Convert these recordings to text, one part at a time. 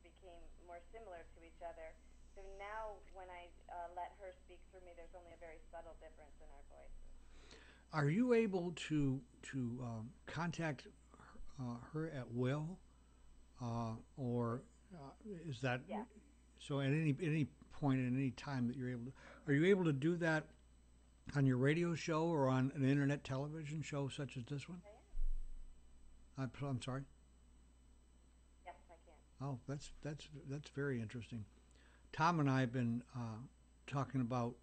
became more similar to each other. So now when I let her speak through me, there's only a very subtle difference in our voices. Are you able to contact her at will, or is that Yeah, so? At any point, at any time that you're able to, are you able to do that on your radio show or on an internet television show such as this one? I am. I'm sorry. Yes, I can. Oh, that's very interesting. Tom and I have been talking about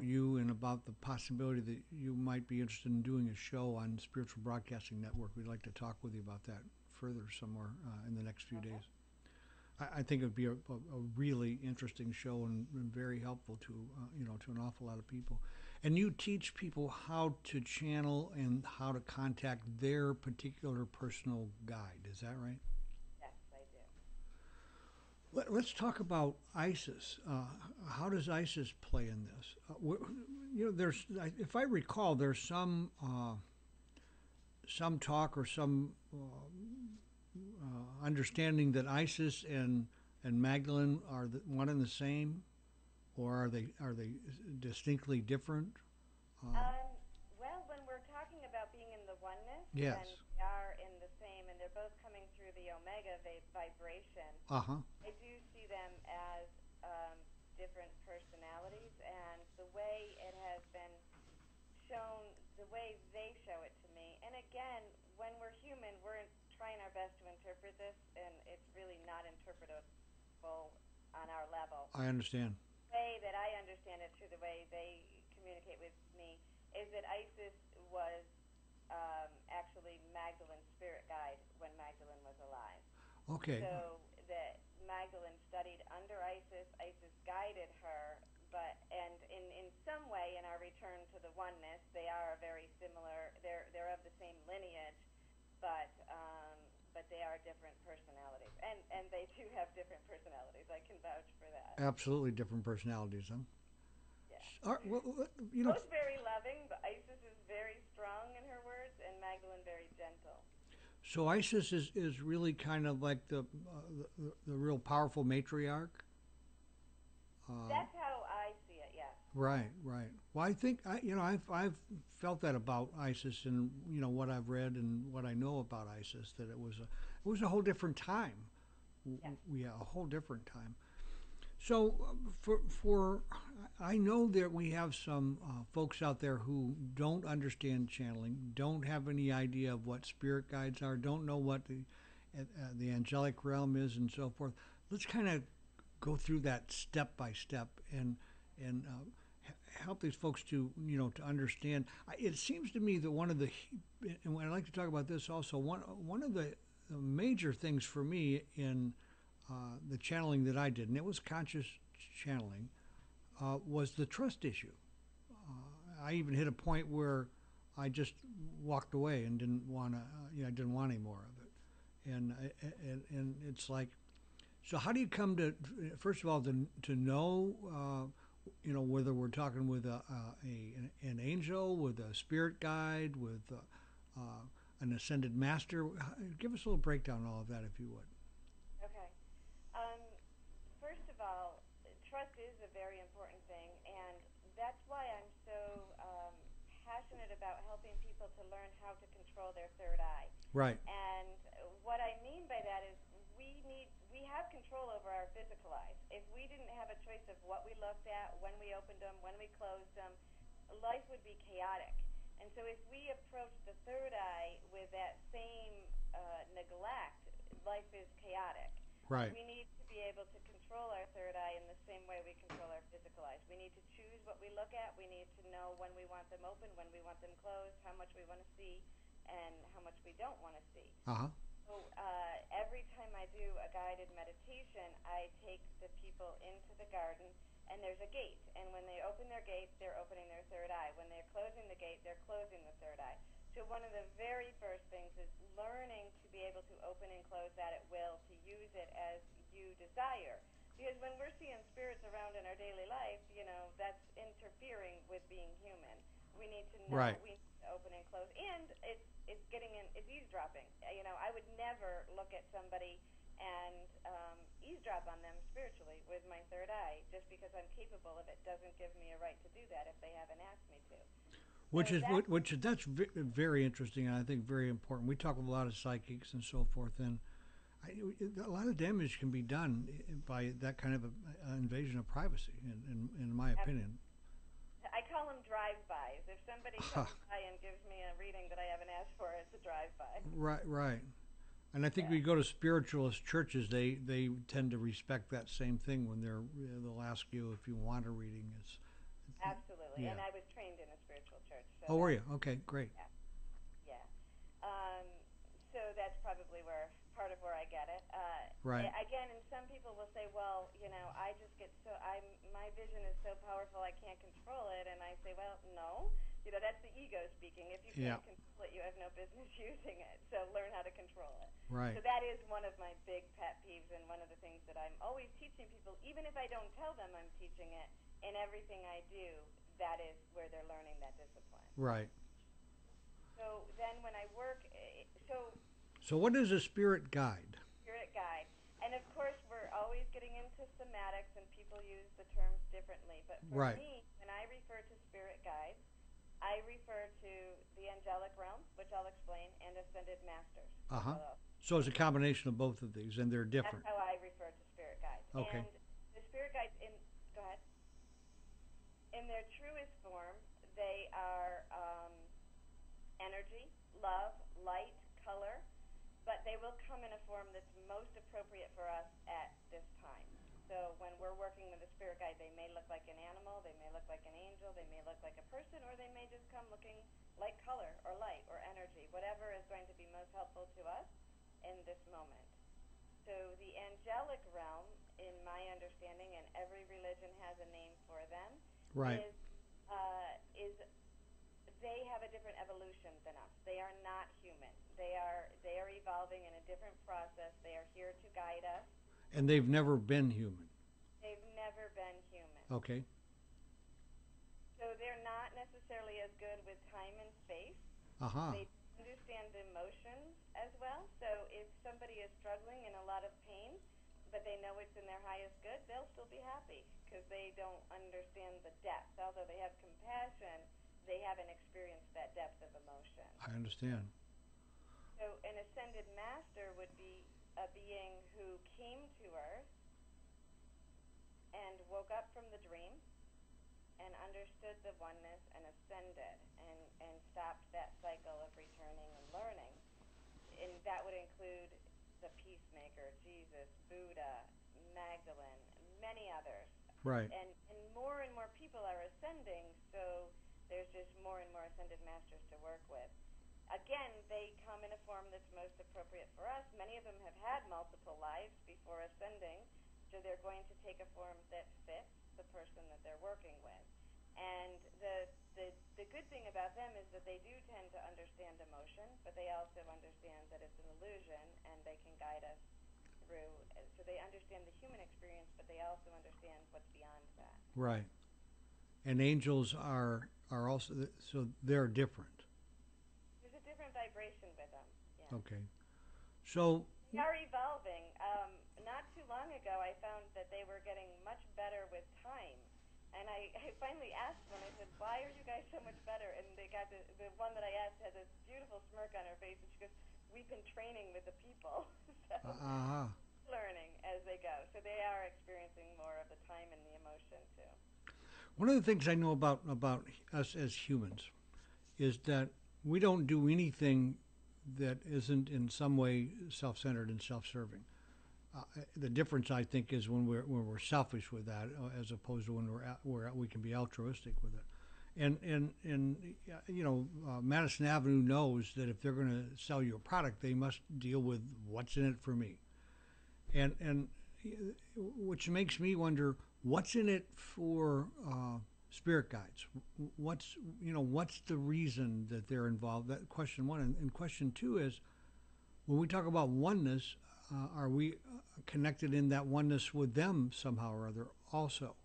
you and about the possibility that you might be interested in doing a show on Spiritual Broadcasting Network. We'd like to talk with you about that further somewhere in the next few Okay. days. I think it would be a really interesting show and very helpful to to an awful lot of people. And you teach people how to channel and how to contact their particular personal guide. Is that right? Yes, I do. Let's talk about ISIS. How does ISIS play in this? There's, if I recall, there's some talk or some understanding that ISIS and Magdalene are one and the same, or are they distinctly different? Uh, Um, well, when we're talking about being in the oneness, then yes. we are in the same, and they're both coming through the omega vibration. Uh huh. I do see them as different personalities, and the way it has been shown, the way they show it to me. And again, when we're human, we're trying our best to interpret this, and it's really not interpretable on our level. I understand. The way that I understand it through the way they communicate with me is that Isis was actually Magdalene's spirit guide when Magdalene was alive. Okay. So that Magdalene studied under Isis. Isis guided her, and in some way, in our return to the oneness, they are very similar. They're of the same lineage, but they are different personalities, and they do have different personalities. I can vouch for that. Absolutely different personalities, huh? Yeah. Well, you know, Both very loving, but Isis is very strong in her words, and Magdalene very gentle. so ISIS is really kind of like the real powerful matriarch. Uh, That's how I see it. Yes. right, right. Well, I think I've felt that about ISIS and what I've read and what I know about ISIS, that it was a whole different time. Yes. Yeah, a whole different time. So for I know that we have some folks out there who don't understand channeling, don't have any idea of what spirit guides are, don't know what the angelic realm is, and so forth. Let's kind of go through that step by step and help these folks to to understand. It seems to me that one of the and I'd like to talk about this also. One of the major things for me in the channeling that I did, and it was conscious channeling, was the trust issue. I even hit a point where I just walked away and didn't want to, I didn't want any more of it. And it's like, so how do you come to, first of all, to know, whether we're talking with an angel, with a spirit guide, with an ascended master? Give us a little breakdown on all of that, if you would. Okay. Um, First of all, trust is a very important thing, and that's why I'm so passionate about helping people to learn how to control their third eye. Right. And what I mean by that is we have control over our physical eyes. If we didn't have a choice of what we looked at, when we opened them, when we closed them, life would be chaotic. And so if we approach the third eye with that same neglect, life is chaotic. Right. We need to be able to control our third eye in the same way we control our physical eyes. We need to choose what we look at. We need to know when we want them open, when we want them closed, how much we want to see, and how much we don't want to see. Uh huh. So every time I do a guided meditation, I take the people into the garden, and there's a gate. And when they open their gate, they're opening their third eye. When they're closing the gate, they're closing the third eye. So one of the very first things is learning to be able to open and close that at will, to use it as you desire. Because when we're seeing spirits around in our daily life, that's interfering with being human. We need to know. Right. We need to open and close, and it's getting in. It's eavesdropping. I would never look at somebody and eavesdrop on them spiritually with my third eye. Just because I'm capable of it doesn't give me a right to do that if they haven't asked me to. That's very interesting, and I think very important. We talk with a lot of psychics and so forth, and a lot of damage can be done by that kind of invasion of privacy, in my opinion. I call them drive-bys. If somebody comes by and gives me a reading that I haven't asked for, it's a drive-by. Right. And I think we go to spiritualist churches, they tend to respect that same thing when they'll ask you if you want a reading. Absolutely. Yeah. And I was trained in a spiritual church. So were you? Okay, great. Yeah. So that's probably part of where I get it. Right. Again, and some people will say, well, I just get my vision is so powerful I can't control it. And I say, well, no. That's the ego speaking. If you can't control it, you have no business using it. So learn how to control it. Right. So that is one of my big pet peeves and one of the things that I'm always teaching people, even if I don't tell them I'm teaching it, in everything I do, that is where they're learning that discipline. Right. So then when I work, So what is a spirit guide? Spirit guide. And of course, we're always getting into somatics, and people use the terms differently. But for me, when I refer to spirit guides, I refer to the angelic realm, which I'll explain, and ascended masters. So it's a combination of both of these, and they're different. That's how I refer to spirit guides. Okay. And the spirit guides, go ahead. In their truest form, they are energy, love, light, color, but they will come in a form that's most appropriate for us at this time. So when we're working with a spirit guide, they may look like an animal, they may look like an angel, they may look like a person, or they may just come looking like color or light or energy, whatever is going to be most helpful to us in this moment. So the angelic realm, in my understanding, and every religion has a name for them, is they have a different evolution than us. They are not human. They are evolving in a different process. They are here to guide us. And they've never been human. They've never been human. Okay. So they're not necessarily as good with time and space. They understand emotions as well. So if somebody is struggling in a lot of pain, but they know it's in their highest good, they'll still be happy because they don't understand the depth. Although they have compassion, they haven't experienced that depth of emotion. I understand. So an ascended master would be a being who came to Earth and woke up from the dream and understood the oneness and ascended and stopped that cycle of returning and learning. And that would include the peacemaker, Jesus, Buddha, Magdalene, many others. Right. And more people are ascending, so there's just more and more ascended masters to work with. Again, they come in a form that's most appropriate for us. Many of them have had multiple lives before ascending, so they're going to take a form that fits the person that they're working with. And the good thing about them is that they do tend to understand emotion, but they also understand that it's an illusion, and they can guide us through. So they understand the human experience, but they also understand what's beyond that. Right. And angels are also, so they're different. There's a different vibration with them. Yeah. Okay. So they are evolving. Not too long ago, I found that they were getting much better with time. And I finally asked one, I said, why are you guys so much better? And they got the one that I asked had this beautiful smirk on her face, and she goes, we've been training with the people. So learning as they go. So they are experiencing more of the time and the emotion, too. One of the things I know about us as humans is that we don't do anything that isn't in some way self-centered and self-serving. The difference, I think, is when we're selfish with that, as opposed to when we can be altruistic with it. And Madison Avenue knows that if they're going to sell you a product, they must deal with what's in it for me, and which makes me wonder what's in it for spirit guides. What's the reason that they're involved? That question one, and question two is, when we talk about oneness, are we connected in that oneness with them somehow or other also?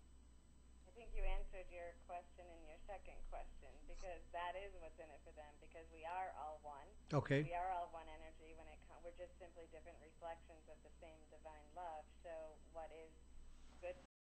I think you answered your question in your second question, because that is what's in it for them, because we are all one. Okay. We are all one energy when it comes. We're just simply different reflections reflections of the same divine